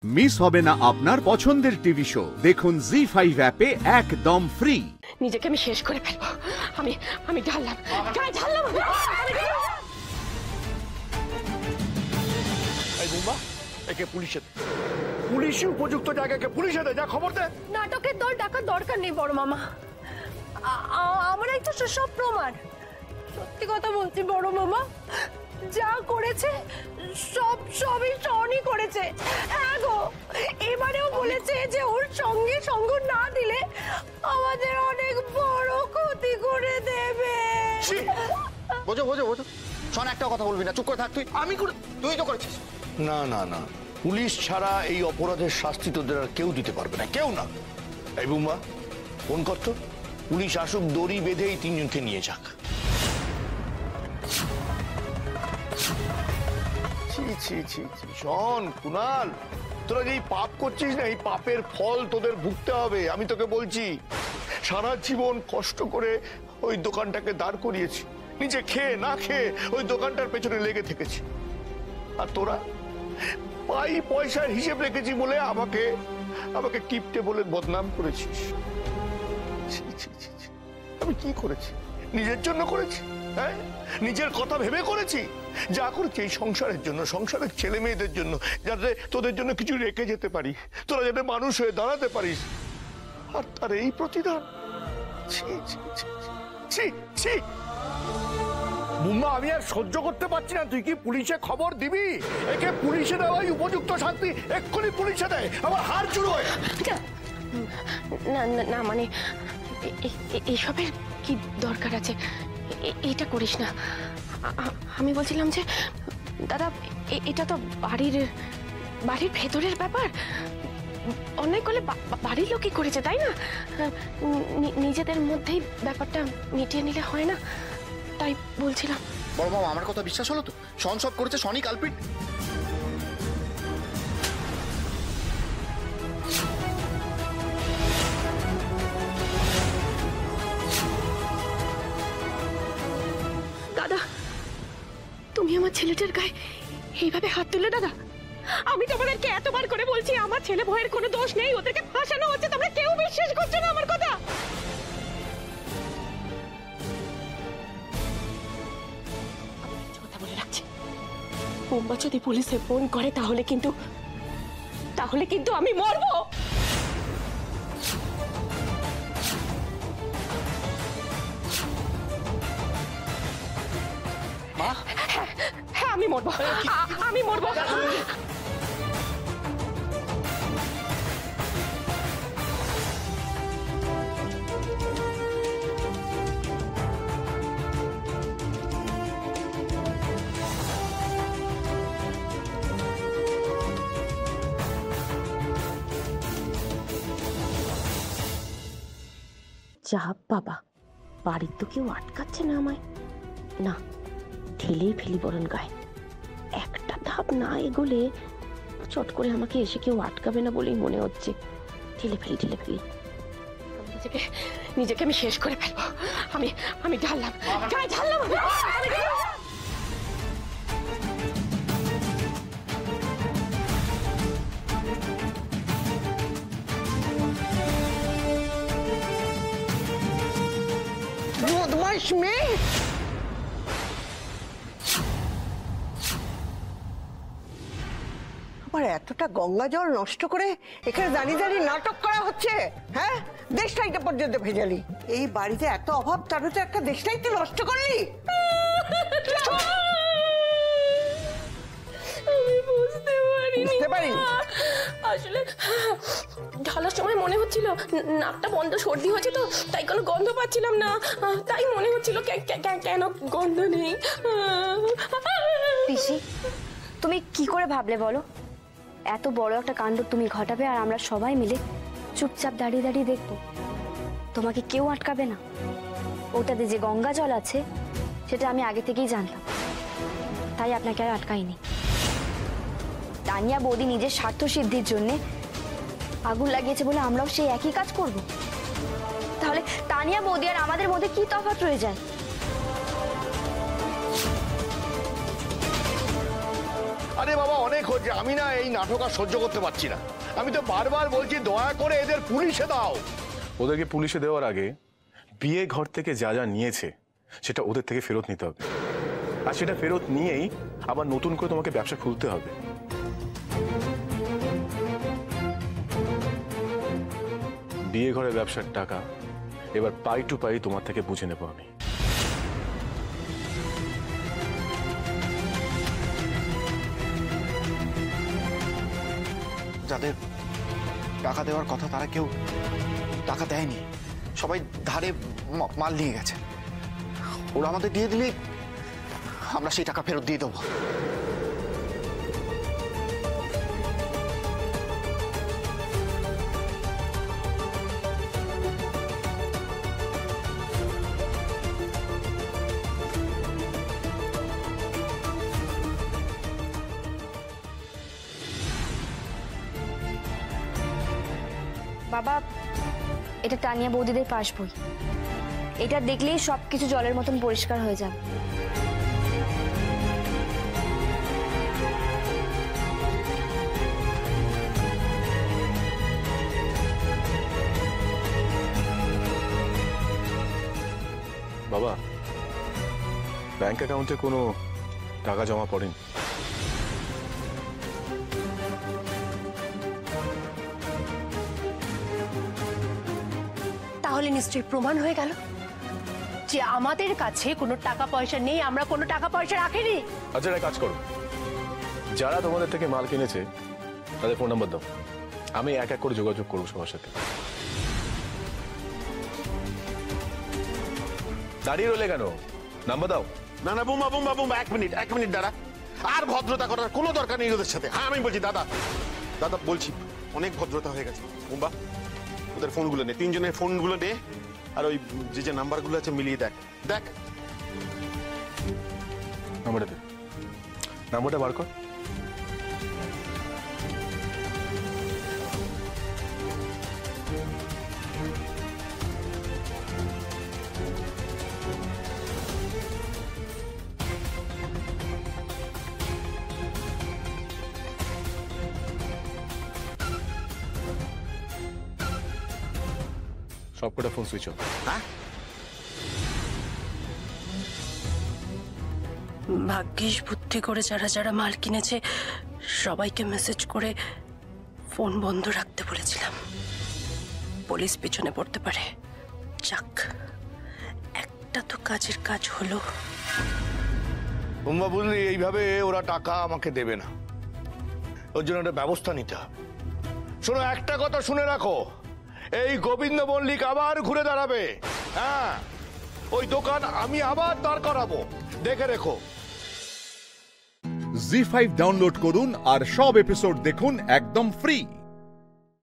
Miss হবে না আপনার পছন্দের টিভি শো। দেখুন জি5 অ্যাপে একদম ফ্রি। নিজেকে আমি শেষ করে ফেলবো। আমি ঢাললাম এই বুম্বা, একে পুলিশি উপযুক্ত জায়গাকে পুলিশে দে, যা খবর দে। নাটকের দল ডাকার দরকার নেই বড় মামা, আমরাই তো সব প্রমাণ। সত্যি কথা বলছি বড় মামা, যা করেছে সবই টনি করেছে। হ্যাঁ গো, এবারেও বলেছে যে ওর সঙ্গে সঙ্গ না দিলে আমাদের অনেক বড় ক্ষতি করে দেবে। বোঝো শোন, একটা কথা বলবি না, চুপ করে থাক। তুই তো করেছিস। না, পুলিশ ছাড়া এই অপরাধের শাস্তি তোদের আর কেউ দিতে পারবে না, কেউ না। এই বুম্বা, ফোন করতো, পুলিশ আসুক, দড়ি বেঁধে এই তিনজনকে নিয়ে যাক। শোন কুনাল, তোরা যে পাপ করছিস না, এই পাপের ফল তোদের ভুগতে হবে। আমি তোকে বলছি, সারা জীবন কষ্ট করে ওই দোকানটাকে দাঁড় করিয়েছি, নিজে খেয়ে না খেয়ে ওই দোকানটার পেছনে লেগে থেকেছি। আর তোরা পয়সার হিসেব রেখেছি বলে আমাকে কিপটে বলে বদনাম করেছিস। আমি কি করেছি? নিজের জন্য করেছি? হ্যাঁ, নিজের কথা ভেবে করেছি। যা করেছি এই সংসারের জন্য, সংসারের ছেলে মেয়েদের জন্য, যাতে তোদের জন্য কিছু রেখে যেতে পারি, তোরা যাতে মানুষ হয়ে দাঁড়াতে পারিস। আর তার এই প্রতিদান। বুম্মা, আমি আর সহ্য করতে পারছি না। তুই কি পুলিশে খবর দিবি? একে পুলিশে দেওয়াই উপযুক্ত শাস্তি। এক্ষুনি পুলিশে দেয়, আমার হাড় জুড়ো হয়। না মানে এসবের কি দরকার আছে? এটা করিস না। আমি বলছিলাম যে দাদা, এটা তো বাড়ির ভেতরের ব্যাপার। অনেক হলে বাড়ির লোকই করেছে, তাই না? নিজেদের মধ্যেই ব্যাপারটা মিটিয়ে নিলে হয় না? তাই বলছিলাম। বড় মামা, আমার কথা বিশ্বাস হলো তো? শন সব করেছে, শনি কালপিট। দাদা, তুমি আমার ছেলেটার গায়ে এইভাবে হাত তুলে? দাদা, আমি তোমাদেরকে এতবার করে বলছি আমার ছেলে ভয়ের কোনো দোষ নেই, ওদেরকে ফাঁসানো হচ্ছে, তোমরা কেউ বিশ্বাস করছো না আমার কথা। কথা বলে রাখছি, বোম্বা যদি পুলিশে ফোন করে তাহলে কিন্তু আমি মরবো। হ্যাঁ, আমি মরবো। যা বাবা, বাড়ির তো কেউ আটকাচ্ছে না আমায়। না, ঠেলেই ফেলি বরণ গায়ে। একটা ধাপ না এগোলে চট করে আমাকে এসে কেউ আটকাবে না বলেই মনে হচ্ছে। ঠেলে ফেলি। নিজেকে আমি শেষ করে ফেলবো। আমি ঢাললাম। বদমাইশ মেয়ে! আমার এতটা গঙ্গা জল নষ্ট করে এখানে দাঁড়িয়ে নাটক করা হচ্ছে। হ্যাঁ, দেশটাইটা পর্যন্ত ভেজালি। এই বাড়িতে এত অভাব, তার তো একটা দেশটাই তুই নষ্ট করলি। বুঝতে পারি আসলে ঢালার সময় মনে হচ্ছিল নাকটা বন্ধ, সর্দি হয়েছে তো, তাই কোনো গন্ধ পাচ্ছিলাম না। তাই মনে হচ্ছিল কেন গন্ধ নেই। পিসি, তুমি কি করে ভাবলে বলো এত বড় একটা কাণ্ড তুমি ঘটাবে আর আমরা সবাই মিলে চুপচাপ দাঁড়িয়ে দেখবো? তোমাকে কেউ আটকাবে না। ওটাতে যে গঙ্গা জল আছে সেটা আমি আগে থেকেই জানতাম, তাই আপনাকে আর আটকাইনি। তানিয়া বৌদি নিজের স্বার্থ সিদ্ধির জন্য আগুন লাগিয়েছে বলে আমরাও সেই একই কাজ করব? তাহলে তানিয়া বৌদি আর আমাদের মধ্যে কি তফাৎ রয়ে যায়? আরে বাবা, অনেক রেখো যে আমি না এই নাটক আর সহ্য করতে পারছি না। আমি তো বারবার বলছি দয়া করে এদের পুলিশে দাও। ওদেরকে পুলিশে দেওয়ার আগে বিয়ে ঘর থেকে যা যা নিয়েছে সেটা ওদের থেকে ফেরত নিতে হবে, আর সেটা ফেরত নিয়েই আবার নতুন করে তোমাকে ব্যবসা খুলতে হবে। বিয়ে ঘরের ব্যবসার টাকা এবার পাই টু পাই তোমার থেকে বুঝে নেবো আমি। যাদের টাকা দেওয়ার কথা তারা কেউ টাকা দেয়নি, সবাই ধারে মাল নিয়ে গেছে। ওরা আমাদের দিয়ে দিলেই আমরা সেই টাকা ফেরত দিয়ে দেবো। বাবা, এটা তানিয়া বৌদিদের পাস বই। এটা দেখলেই সবকিছু জলের মতন পরিষ্কার হয়ে যাবে। বাবা, ব্যাংক অ্যাকাউন্টে কোনো টাকা জমা পড়েনি? তাহলে নিশ্চয়ই প্রমাণ হয়ে গেল যে আমাদের কাছে কোনো টাকা পয়সা নেই, আমরা কোনো টাকা পয়সা রাখিনি। আচ্ছা, একটা কাজ করো, যারা তোমাদের থেকে মাল কিনেছে তাদের ফোন নাম্বার দাও, আমি এক এক করে যোগাযোগ করবো সবার সাথে। দাঁড়িয়ে রইলে কেন, নাম্বার দাও। না না বুমা বুমা বুমা, এক মিনিট দাঁড়া। আর ভদ্রতা করার কোনো দরকার নেই ওদের সাথে। হ্যাঁ আমি বলছি দাদা বলছি, অনেক ভদ্রতা হয়ে গেছে। বুম্বা, ওদের ফোনগুলো নে, তিনজনের ফোনগুলো নে, আর ওই যে নাম্বারগুলো আছে মিলিয়ে দেখ। নাম্বারটা বার কর। সবকটা ফোন সুইচ অফ। ভাগ্যিস বুদ্ধি করে যারা যারা মাল কিনেছে সবাইকে মেসেজ করে ফোন বন্ধ রাখতে বলেছিলাম। পুলিশ পিছনে পড়তে পারে। যাক, একটা তো কাজের কাজ হলো। বুম্বা বুঝলি, এইভাবে ওরা টাকা আমাকে দেবে না, ওর জন্য একটা ব্যবস্থা নিতে হবে। শোনো, একটা কথা শুনে রাখো, এই গোবিন্দ মল্লিক আবার ঘুরে দাঁড়াবে। হ্যাঁ, ওই দোকান আমি আবার দাঁড় করাবো, দেখে রেখো। জি5 ডাউনলোড করুন আর সব এপিসোড দেখুন একদম ফ্রি।